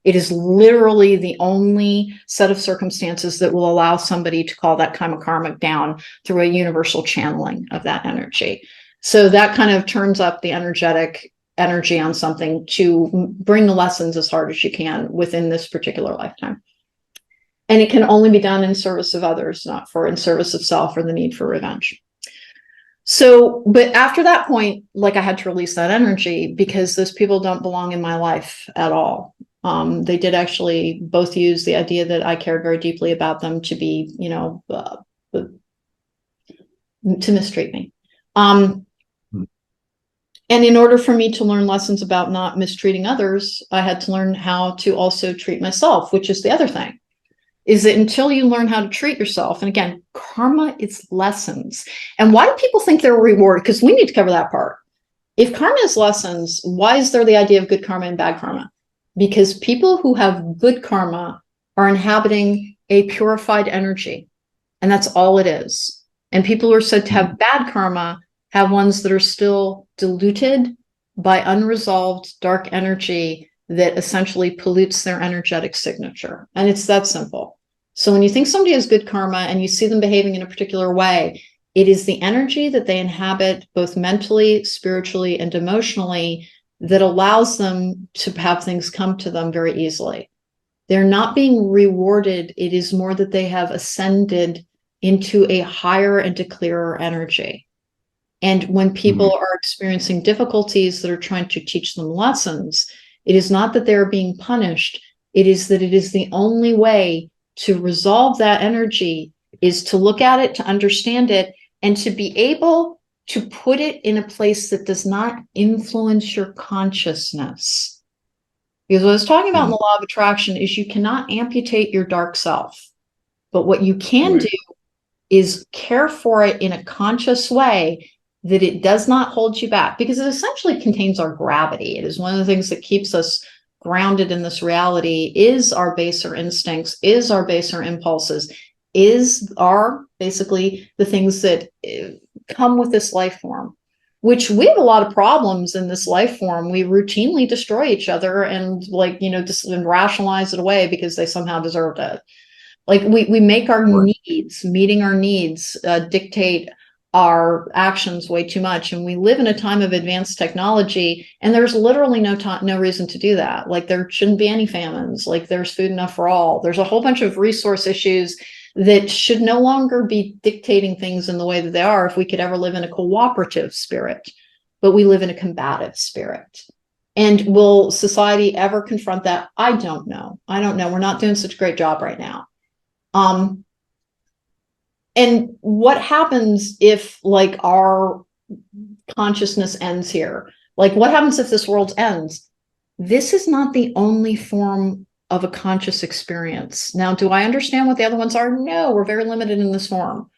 it is literally the only set of circumstances that will allow somebody to call that kind of karma down through a universal channeling of that energy. So that kind of turns up the energetic energy on something to bring the lessons as hard as you can within this particular lifetime. And it can only be done in service of others, not in service of self or the need for revenge. So, but after that point, like I had to release that energy because those people don't belong in my life at all. They did actually both use the idea that I cared very deeply about them to be, to mistreat me. And in order for me to learn lessons about not mistreating others, I had to learn how to also treat myself, which is the other thing, is that until you learn how to treat yourself, and again, karma is lessons. And why do people think they're rewarded? Because we need to cover that part. If karma is lessons, why is there the idea of good karma and bad karma? Because people who have good karma are inhabiting a purified energy, and that's all it is. And people who are said to have bad karma have ones that are still diluted by unresolved dark energy that essentially pollutes their energetic signature. And it's that simple. So when you think somebody has good karma and you see them behaving in a particular way, it is the energy that they inhabit both mentally, spiritually, and emotionally that allows them to have things come to them very easily. They're not being rewarded. It is more that they have ascended into a higher and a clearer energy. And when people are experiencing difficulties that are trying to teach them lessons, it is not that they're being punished. It is that it is the only way to resolve that energy is to look at it, to understand it, and to be able to put it in a place that does not influence your consciousness. Because what I was talking about in the law of attraction is you cannot amputate your dark self. But what you can do is care for it in a conscious way that it does not hold you back, because it essentially contains our gravity. It is one of the things that keeps us grounded in this reality, is our baser instincts, is our baser impulses, are basically the things that come with this life form, which we have a lot of problems in this life form. We routinely destroy each other and and rationalize it away because they somehow deserved it. Like we make our needs, meeting our needs, dictate our actions way too much. And we live in a time of advanced technology, and there's literally no reason to do that. Like there shouldn't be any famines. Like there's food enough for all. There's a whole bunch of resource issues that should no longer be dictating things in the way that they are if we could ever live in a cooperative spirit, but we live in a combative spirit. And will society ever confront that? I don't know. We're not doing such a great job right now. And what happens if like our consciousness ends here? Like what happens if this world ends? This is not the only form of a conscious experience. Now, do I understand what the other ones are? No, we're very limited in this form.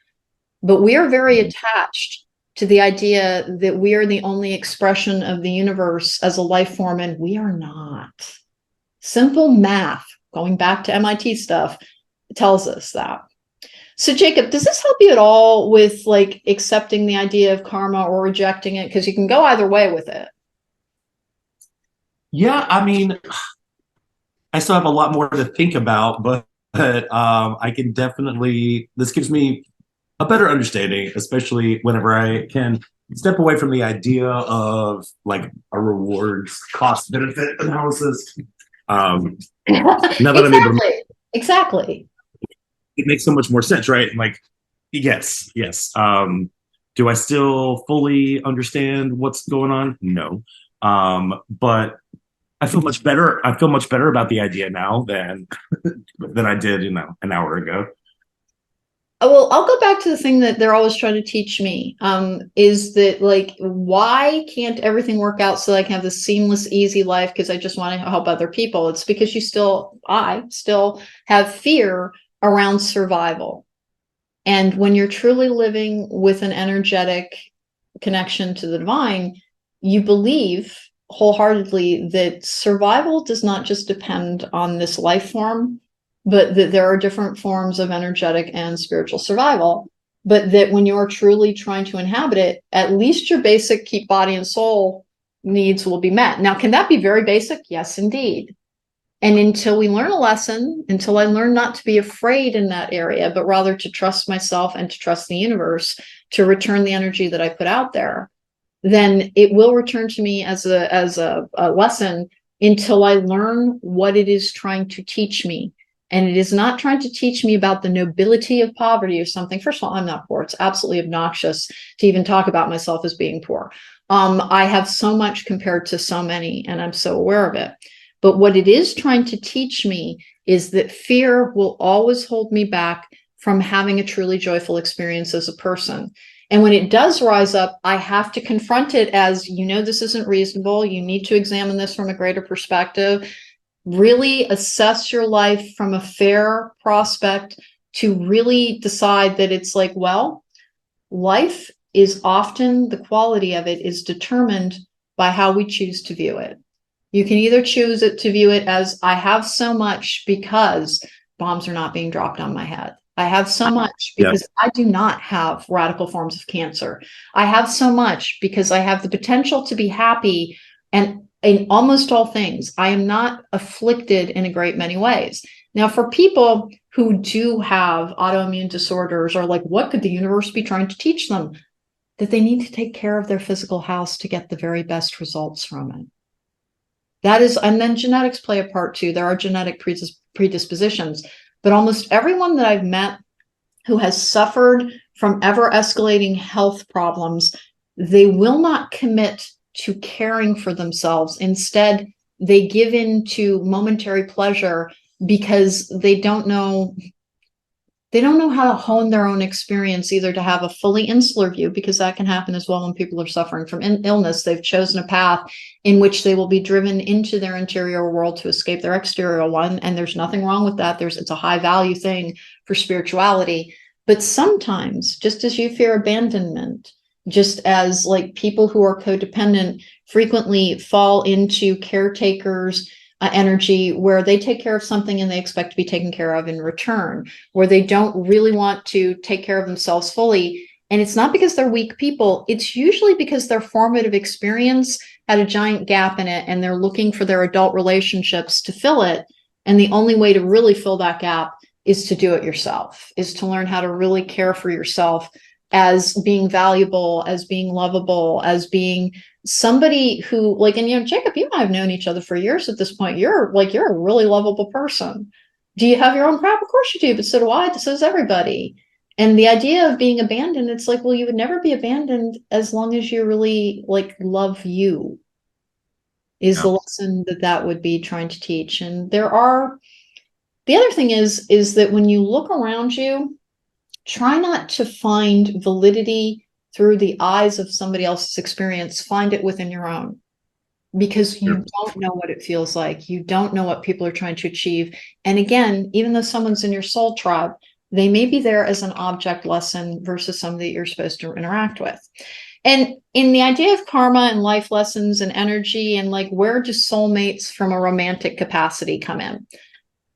But we are very attached to the idea that we are the only expression of the universe as a life form, and we are not. Simple math, going back to MIT stuff, tells us that. So Jacob, does this help you at all with like accepting the idea of karma or rejecting it? Because you can go either way with it. Yeah, I mean, I still have a lot more to think about, but I can definitely, this gives me a better understanding, especially whenever I can step away from the idea of like a rewards cost benefit analysis. Now that I'm able to, Exactly. Exactly. it makes so much more sense, right? Like, yes, yes. Do I still fully understand what's going on? No. But I feel much better. I feel much better about the idea now than I did, an hour ago. Well, I'll go back to the thing that they're always trying to teach me, is that like, why can't everything work out so I can have this seamless, easy life because I just want to help other people? It's because I still have fear around survival. And when you're truly living with an energetic connection to the divine, you believe wholeheartedly that survival does not just depend on this life form, but that there are different forms of energetic and spiritual survival. But that when you're truly trying to inhabit it, at least your basic keep body and soul needs will be met. Now, can that be very basic? Yes, indeed. And until we learn a lesson, until I learn not to be afraid in that area, but rather to trust myself and to trust the universe to return the energy that I put out there, then it will return to me as a lesson until I learn what it is trying to teach me. And it is not trying to teach me about the nobility of poverty or something. First of all, I'm not poor. It's absolutely obnoxious to even talk about myself as being poor. I have so much compared to so many, and I'm so aware of it. But what it is trying to teach me is that fear will always hold me back from having a truly joyful experience as a person. And when it does rise up, I have to confront it as, this isn't reasonable. You need to examine this from a greater perspective. Really assess your life from a fair prospect to really decide that it's like, well, life is often, the quality of it is determined by how we choose to view it. You can either choose it to view it as I have so much because bombs are not being dropped on my head. I have so much Yeah. because I do not have radical forms of cancer. I have so much because I have the potential to be happy and in almost all things. I am not afflicted in a great many ways. Now, for people who do have autoimmune disorders or like, what could the universe be trying to teach them? That they need to take care of their physical house to get the very best results from it. That is, and then genetics play a part too. There are genetic predispositions, but almost everyone that I've met who has suffered from ever escalating health problems, they will not commit to caring for themselves. Instead, they give in to momentary pleasure because they don't know how to hone their own experience, either to have a fully insular view, because that can happen as well when people are suffering from illness. They've chosen a path in which they will be driven into their interior world to escape their exterior one. And there's nothing wrong with that. It's a high value thing for spirituality. But sometimes, just as you fear abandonment, just as like people who are codependent frequently fall into caretakers energy where they take care of something and they expect to be taken care of in return, where they don't really want to take care of themselves fully. And it's not because they're weak people. It's usually because their formative experience had a giant gap in it and they're looking for their adult relationships to fill it. And the only way to really fill that gap is to do it yourself, is to learn how to really care for yourself as being valuable, as being lovable, as being somebody who, like, and Jacob, you and I have known each other for years at this point. You're a really lovable person. Do you have your own crap? Of course you do, but so do I. So does everybody. And the idea of being abandoned, it's like, well, you would never be abandoned as long as you really like love you, is Yeah. the lesson that would be trying to teach. And the other thing is that when you look around you, try not to find validity through the eyes of somebody else's experience. Find it within your own, because you don't know what it feels like. You don't know what people are trying to achieve. And again, even though someone's in your soul tribe, they may be there as an object lesson versus somebody that you're supposed to interact with. And in the idea of karma and life lessons and energy and like, where do soulmates from a romantic capacity come in?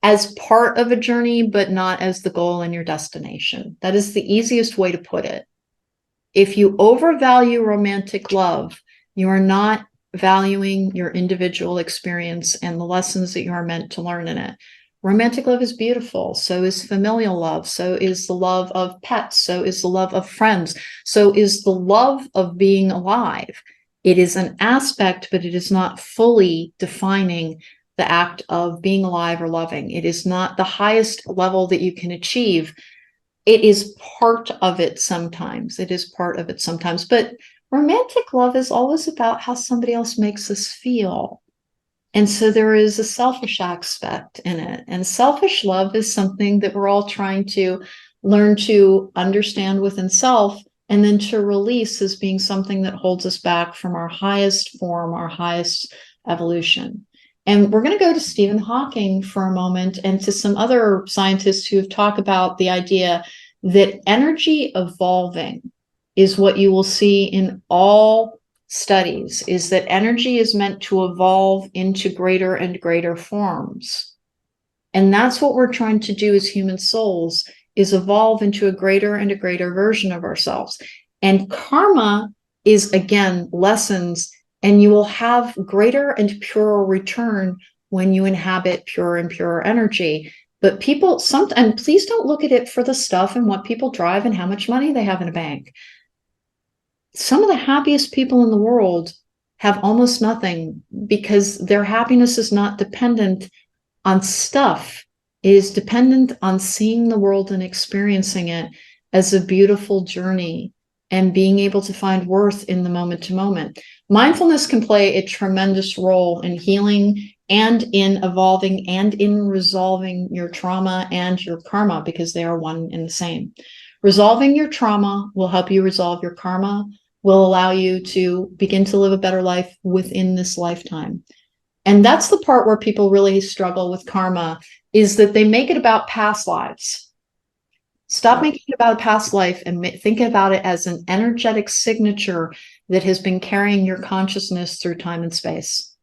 As part of a journey, but not as the goal and your destination. That is the easiest way to put it. If you overvalue romantic love, you are not valuing your individual experience and the lessons that you are meant to learn in it. Romantic love is beautiful. So is familial love. So is the love of pets. So is the love of friends. So is the love of being alive. It is an aspect, but it is not fully defining the act of being alive or loving. It is not the highest level that you can achieve. It is part of it sometimes. It is part of it sometimes. But romantic love is always about how somebody else makes us feel. And so there is a selfish aspect in it. And selfish love is something that we're all trying to learn to understand within self and then to release as being something that holds us back from our highest form, our highest evolution. And we're going to go to Stephen Hawking for a moment and to some other scientists who have talked about the idea that energy evolving is what you will see in all studies, is that energy is meant to evolve into greater and greater forms. And that's what we're trying to do as human souls, is evolve into a greater and a greater version of ourselves. And karma is, again, lessons, and you will have greater and purer return when you inhabit pure and purer energy. But people sometimes, please don't look at it for the stuff and what people drive and how much money they have in a bank. Some of the happiest people in the world have almost nothing because their happiness is not dependent on stuff. It is dependent on seeing the world and experiencing it as a beautiful journey and being able to find worth in the moment to moment. Mindfulness can play a tremendous role in healing and in evolving and in resolving your trauma and your karma, because they are one and the same. Resolving your trauma will help you resolve your karma, will allow you to begin to live a better life within this lifetime. And that's the part where people really struggle with karma, is that they make it about past lives. Stop making it about a past life and think about it as an energetic signature that has been carrying your consciousness through time and space.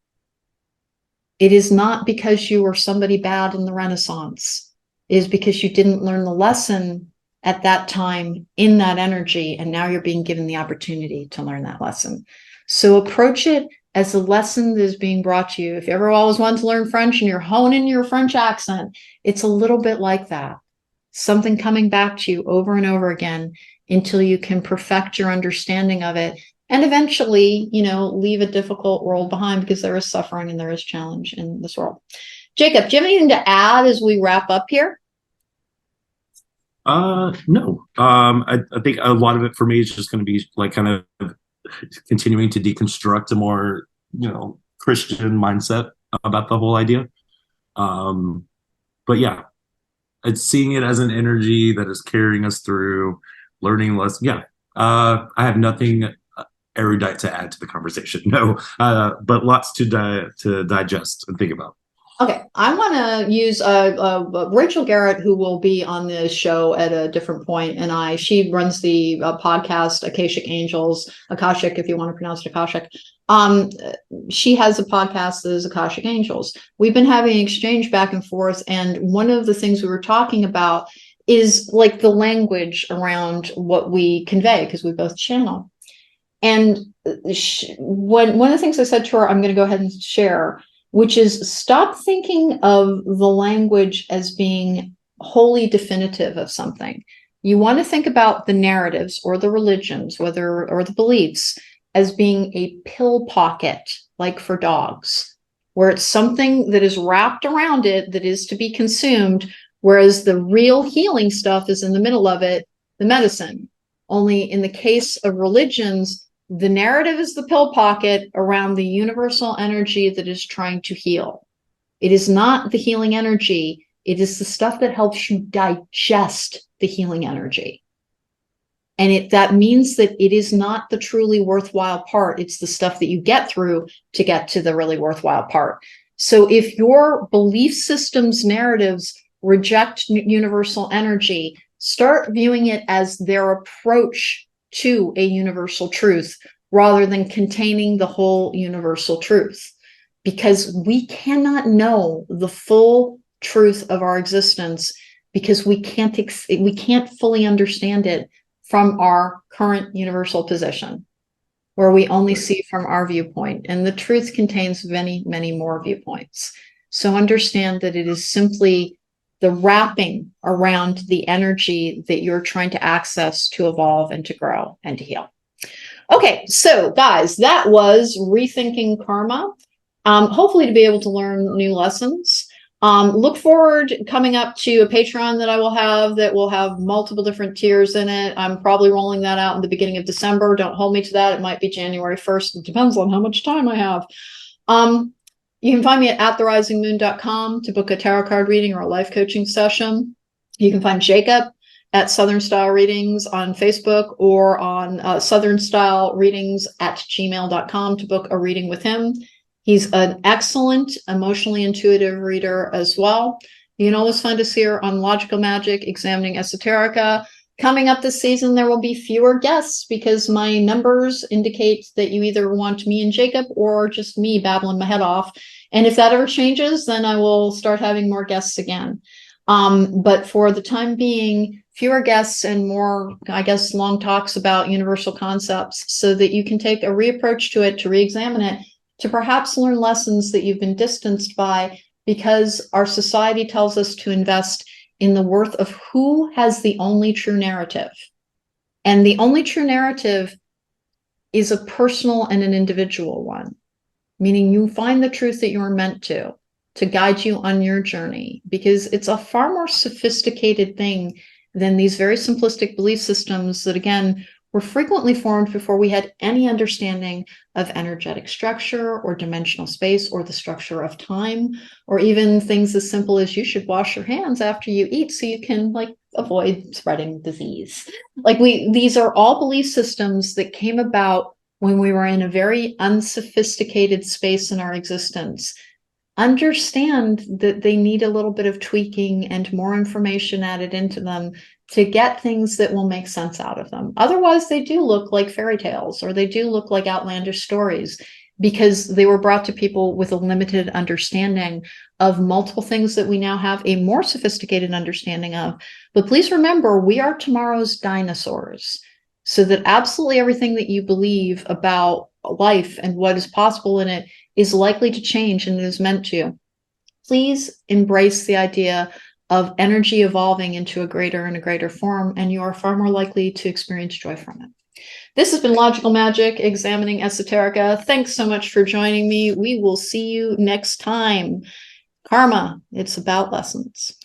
It is not because you were somebody bad in the Renaissance. It is because you didn't learn the lesson at that time in that energy, and now you're being given the opportunity to learn that lesson. So approach it as a lesson that is being brought to you. If you ever always wanted to learn French and you're honing your French accent, it's a little bit like that. Something coming back to you over and over again until you can perfect your understanding of it and eventually, leave a difficult world behind, because there is suffering and there is challenge in this world. Jacob, do you have anything to add as we wrap up here? No. I think a lot of it for me is just going to be like kind of continuing to deconstruct a more, Christian mindset about the whole idea. But yeah, it's seeing it as an energy that is carrying us through, learning less. Yeah. I have nothing erudite to add to the conversation. No, but lots to digest and think about. Okay, I want to use Rachel Garrett, who will be on the show at a different point, and she runs the podcast Akashic Angels, Akashic, if you want to pronounce it Akashic. She has a podcast that is Akashic Angels. We've been having an exchange back and forth, and one of the things we were talking about is like the language around what we convey, because we both channel. And one of the things I said to her, I'm going to go ahead and share, which is stop thinking of the language as being wholly definitive of something. You want to think about the narratives or the religions, or the beliefs, as being a pill pocket, like for dogs, where it's something that is wrapped around it that is to be consumed, whereas the real healing stuff is in the middle of it, the medicine. Only in the case of religions, the narrative is the pill pocket around the universal energy that is trying to heal. It is not the healing energy. It is the stuff that helps you digest the healing energy. And that means that it is not the truly worthwhile part. It's the stuff that you get through to get to the really worthwhile part. So if your belief system's narratives reject universal energy, start viewing it as their approach to a universal truth rather than containing the whole universal truth, because we cannot know the full truth of our existence because we can't fully understand it from our current universal position. where we only see from our viewpoint, and the truth contains many, many more viewpoints. So understand that it is simply the wrapping around the energy that you're trying to access to evolve and to grow and to heal. Okay, so guys, that was Rethinking Karma. Hopefully to be able to learn new lessons. Look forward coming up to a Patreon that I will have multiple different tiers in it. I'm probably rolling that out in the beginning of December. Don't hold me to that. It might be January 1st. It depends on how much time I have. You can find me at therisingmoon.com to book a tarot card reading or a life coaching session. You can find Jacob at Southern Style Readings on Facebook or on Southern Style Readings at gmail.com to book a reading with him. He's an excellent, emotionally intuitive reader as well. You can always find us here on Logical Magic, Examining Esoterica. Coming up this season, there will be fewer guests because my numbers indicate that you either want me and Jacob or just me babbling my head off. And if that ever changes, then I will start having more guests again. But for the time being, fewer guests and more, I guess, long talks about universal concepts so that you can take a reapproach to it, to re-examine it, to perhaps learn lessons that you've been distanced by because our society tells us to invest in the worth of who has the only true narrative. And the only true narrative is a personal and an individual one, meaning you find the truth that you're meant to guide you on your journey, because it's a far more sophisticated thing than these very simplistic belief systems that, again, were frequently formed before we had any understanding of energetic structure or dimensional space or the structure of time, or even things as simple as you should wash your hands after you eat so you can avoid spreading disease. These are all belief systems that came about when we were in a very unsophisticated space in our existence. Understand that they need a little bit of tweaking and more information added into them to get things that will make sense out of them. Otherwise, they do look like fairy tales, or they do look like outlandish stories because they were brought to people with a limited understanding of multiple things that we now have a more sophisticated understanding of. But please remember, we are tomorrow's dinosaurs, so that absolutely everything that you believe about life and what is possible in it is likely to change, and it is meant to. Please embrace the idea of energy evolving into a greater and a greater form, and you are far more likely to experience joy from it. This has been Logical Magic, Examining Esoterica. Thanks so much for joining me. We will see you next time. Karma, it's about lessons.